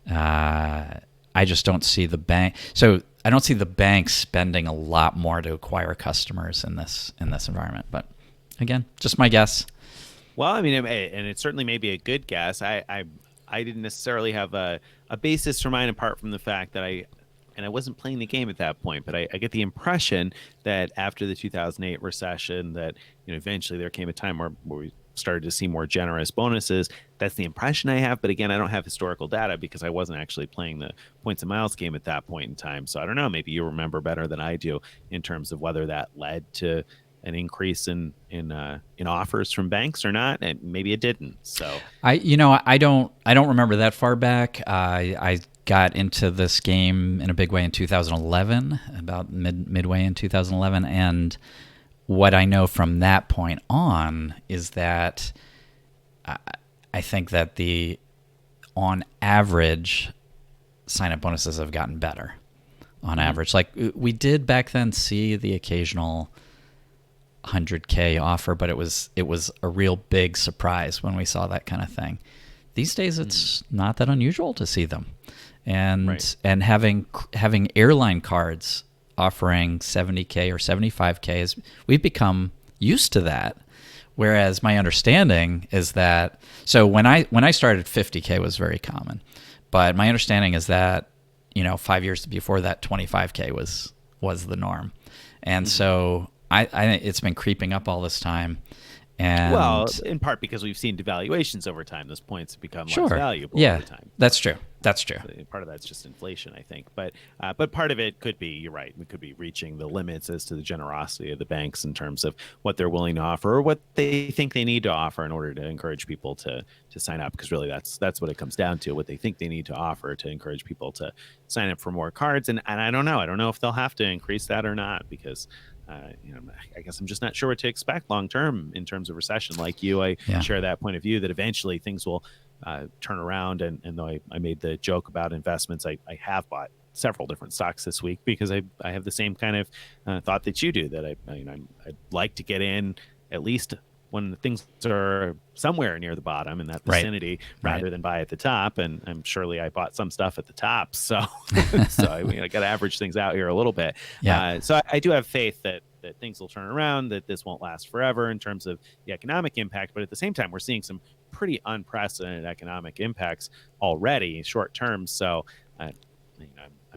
I just don't see the bank. So I don't see the banks spending a lot more to acquire customers in this environment. But again, just my guess. Well, I mean, and it certainly may be a good guess. I didn't necessarily have a basis for mine apart from the fact that I and I wasn't playing the game at that point, but I get the impression that after the 2008 recession, that eventually there came a time where we started to see more generous bonuses. That's the impression I have. But again, I don't have historical data because I wasn't actually playing the points and miles game at that point in time. So I don't know. Maybe you remember better than I do in terms of whether that led to an increase in offers from banks or not, and maybe it didn't. So I don't remember that far back. I got into this game in a big way in 2011, about midway in 2011, and what I know from that point on is that I think that on average, sign-up bonuses have gotten better. On average, like we did back then, see the occasional 100K offer, but it was a real big surprise when we saw that kind of thing. These days, it's not that unusual to see them, and having airline cards offering 70K or 75K is, we've become used to that. Whereas my understanding is that, so when I started, 50K was very common, but my understanding is that 5 years before that, 25K was the norm, and so I it's been creeping up all this time. And well, in part because we've seen devaluations over time, those points have become less valuable over time. That's true. So part of that's just inflation, I think. But part of it could be, you're right, we could be reaching the limits as to the generosity of the banks in terms of what they're willing to offer or what they think they need to offer in order to encourage people to sign up. Because really, that's what it comes down to, what they think they need to offer to encourage people to sign up for more cards. And I don't know if they'll have to increase that or not, because I guess I'm just not sure what to expect long term in terms of recession. Like you, I share that point of view that eventually things will turn around. And though I made the joke about investments, I have bought several different stocks this week because I have the same kind of thought that you do, that I'd like to get in at least when things are somewhere near the bottom in that vicinity, rather than buy at the top. And surely I bought some stuff at the top. So I got to average things out here a little bit. So I do have faith that things will turn around, that this won't last forever in terms of the economic impact. But at the same time, we're seeing some pretty unprecedented economic impacts already short term. So I'm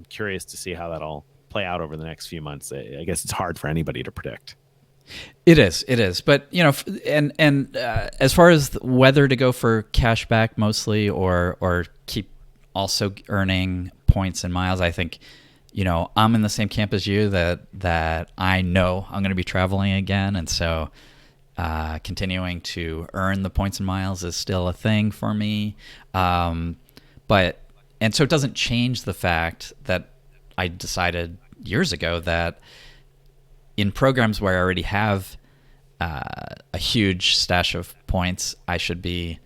curious to see how that'll play out over the next few months. I guess it's hard for anybody to predict. It is. But, and as far as whether to go for cash back mostly or keep also earning points and miles, I think, I'm in the same camp as you that I know I'm going to be traveling again. And so continuing to earn the points and miles is still a thing for me. And so it doesn't change the fact that I decided years ago that in programs where I already have a huge stash of points, I should be,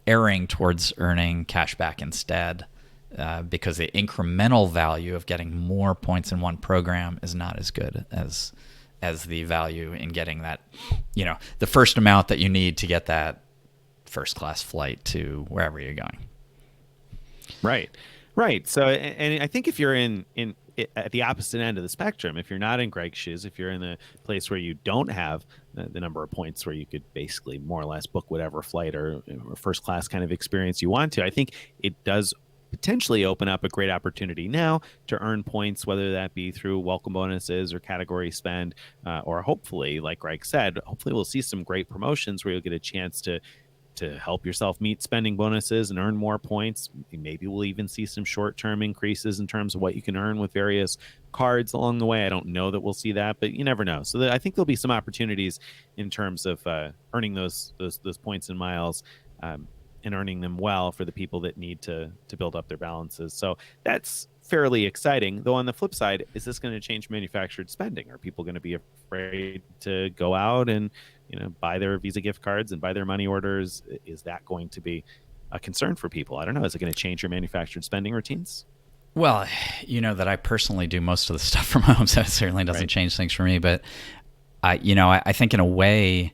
erring towards earning cash back instead, because the incremental value of getting more points in one program is not as good as the value in getting that, the first amount that you need to get that first class flight to wherever you're going. Right. So, and I think if you're in at the opposite end of the spectrum, if you're not in Greg's shoes, if you're in the place where you don't have the number of points where you could basically more or less book whatever flight or first class kind of experience you want to, I think it does potentially open up a great opportunity now to earn points, whether that be through welcome bonuses or category spend, or hopefully, like Greg said, hopefully we'll see some great promotions where you'll get a chance to help yourself meet spending bonuses and earn more points. Maybe we'll even see some short-term increases in terms of what you can earn with various cards along the way. I don't know that we'll see that, but you never know. So I think there'll be some opportunities in terms of earning those points and miles, and earning them well for the people that need to build up their balances. So that's fairly exciting. Though on the flip side, is this going to change manufactured spending? Are people going to be afraid to go out and buy their Visa gift cards and buy their money orders? Is that going to be a concern for people? I don't know. Is it going to change your manufactured spending routines? Well, that I personally do most of the stuff from home, so it certainly doesn't change things for me. But I think in a way,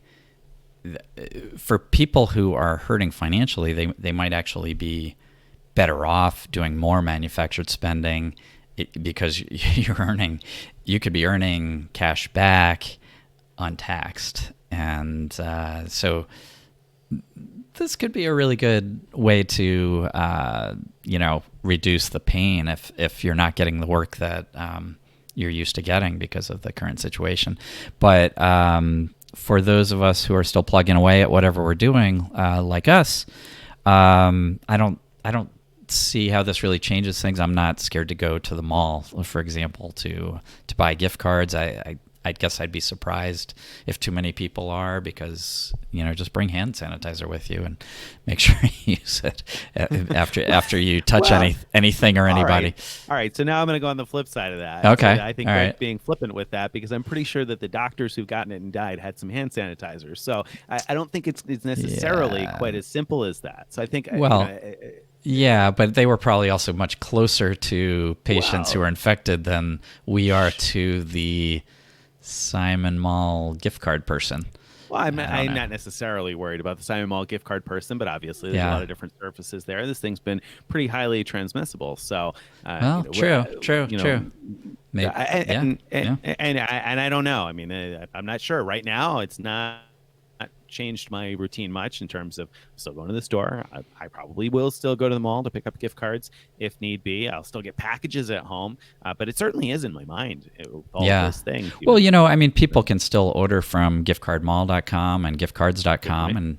for people who are hurting financially, they might actually be better off doing more manufactured spending, because you could be earning cash back untaxed. And so this could be a really good way to, reduce the pain if you're not getting the work that you're used to getting because of the current situation. But for those of us who are still plugging away at whatever we're doing, like us, I don't see how this really changes things. I'm not scared to go to the mall, for example, to buy gift cards. I guess I'd be surprised if too many people are, because just bring hand sanitizer with you and make sure you use it after you touch anything or anybody. All right. So now I'm going to go on the flip side of that. Okay. So I think Greg's being flippant with that, because I'm pretty sure that the doctors who've gotten it and died had some hand sanitizer. So I don't think it's necessarily quite as simple as that. So I think yeah, but they were probably also much closer to patients who are infected than we are to the Simon Mall gift card person. Well, I'm not necessarily worried about the Simon Mall gift card person, but obviously there's a lot of different surfaces there. This thing's been pretty highly transmissible. So, true. Maybe, and I don't know. I mean, I'm not sure right now. It's not changed my routine much in terms of still going to the store. I probably will still go to the mall to pick up gift cards if need be. I'll still get packages at home, but it certainly is in my mind. All those things. Well, I mean, people can still order from giftcardmall.com and giftcards.com, and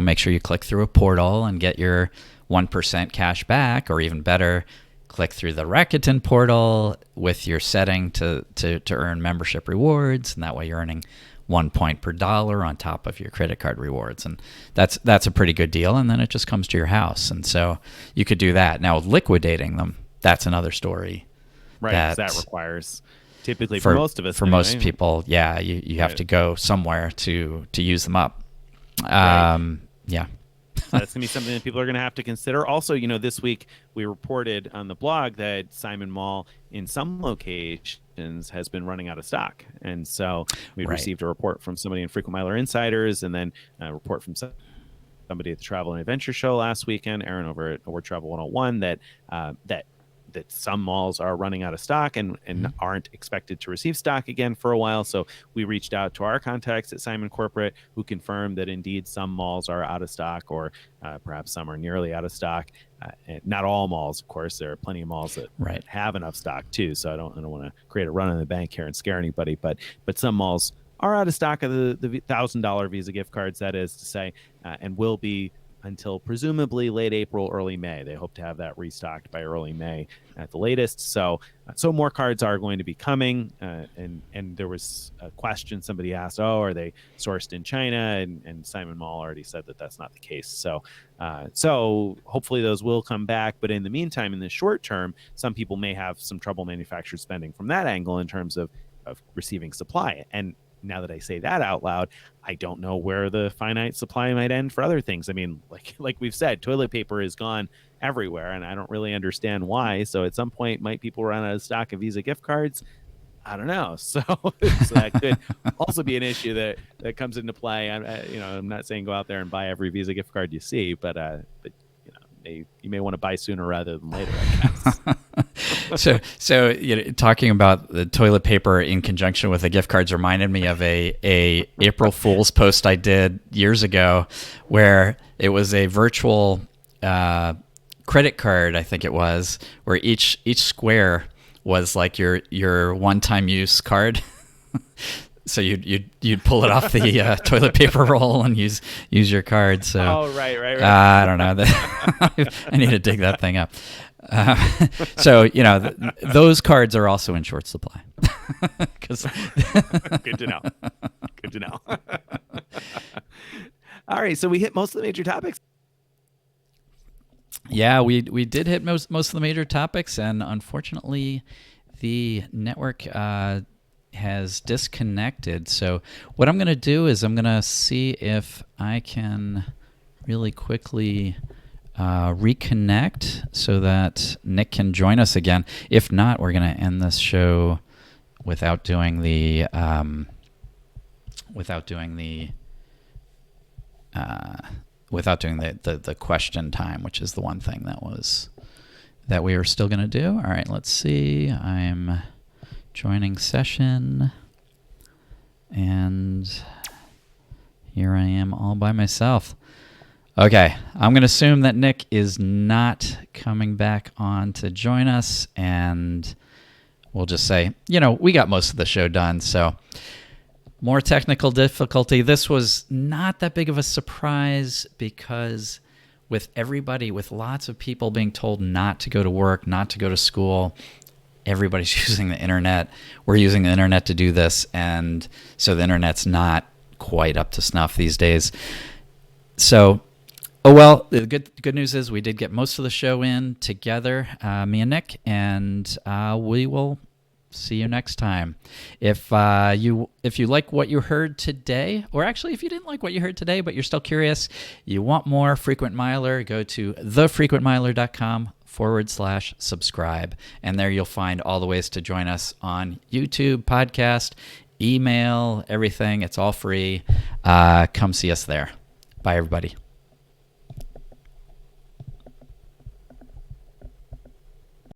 make sure you click through a portal and get your 1% cash back, or even better, click through the Rakuten portal with your setting to earn membership rewards, and that way you're earning 1 point per dollar on top of your credit card rewards, and that's a pretty good deal. And then it just comes to your house, and so you could do that. Now, liquidating them, that's another story. Right, that requires typically for most of us. For most people, you have to go somewhere to use them up. So that's going to be something that people are going to have to consider. Also, this week we reported on the blog that Simon Mall in some locations has been running out of stock. And so we received a report from somebody in Frequent Miler Insiders, and then a report from somebody at the Travel and Adventure Show last weekend, Aaron over at Award Travel 101, that some malls are running out of stock and aren't expected to receive stock again for a while. So we reached out to our contacts at Simon Corporate, who confirmed that indeed some malls are out of stock, or perhaps some are nearly out of stock. And not all malls, of course. There are plenty of malls that have enough stock too. So I don't want to create a run on the bank here and scare anybody, but some malls are out of stock of the $1,000 Visa gift cards, that is to say, and will be until presumably late April, early May. They hope to have that restocked by early May at the latest. So more cards are going to be coming. And there was a question somebody asked, are they sourced in China? And Simon Mall already said that that's not the case. So hopefully those will come back. But in the meantime, in the short term, some people may have some trouble manufactured spending from that angle in terms of receiving supply. And now that I say that out loud, I don't know where the finite supply might end for other things. I mean, like we've said, toilet paper is gone everywhere, and I don't really understand why. So at some point, might people run out of stock of Visa gift cards? I don't know. So that could also be an issue that comes into play. I'm not saying go out there and buy every Visa gift card you see, but you may want to buy sooner rather than later, I guess. So talking about the toilet paper in conjunction with the gift cards reminded me of a April Fool's post I did years ago, where it was a virtual credit card, I think it was, where each square was like your one-time use card. So you'd pull it off the toilet paper roll and use your card. So right. I don't know. I need to dig that thing up. So those cards are also in short supply. Good to know. All right, so we hit most of the major topics. Yeah, we did hit most of the major topics, and unfortunately, the network has disconnected. So what I'm going to do is I'm going to see if I can really quickly reconnect so that Nick can join us again. If not, we're going to end this show without doing the question time, which is the one thing that we were still going to do. All right, let's see. I'm joining session, and here I am all by myself. Okay, I'm going to assume that Nick is not coming back on to join us, and we'll just say, we got most of the show done, so more technical difficulty. This was not that big of a surprise because with lots of people being told not to go to work, not to go to school, everybody's using the internet. We're using the internet to do this, and so the internet's not quite up to snuff these days. So, the good news is we did get most of the show in together, me and Nick, and we will see you next time. If you like what you heard today, or actually if you didn't like what you heard today but you're still curious, you want more Frequent Miler, go to thefrequentmiler.com/subscribe, and there you'll find all the ways to join us on YouTube, podcast, email, everything. It's all free. Come see us there. Bye, everybody.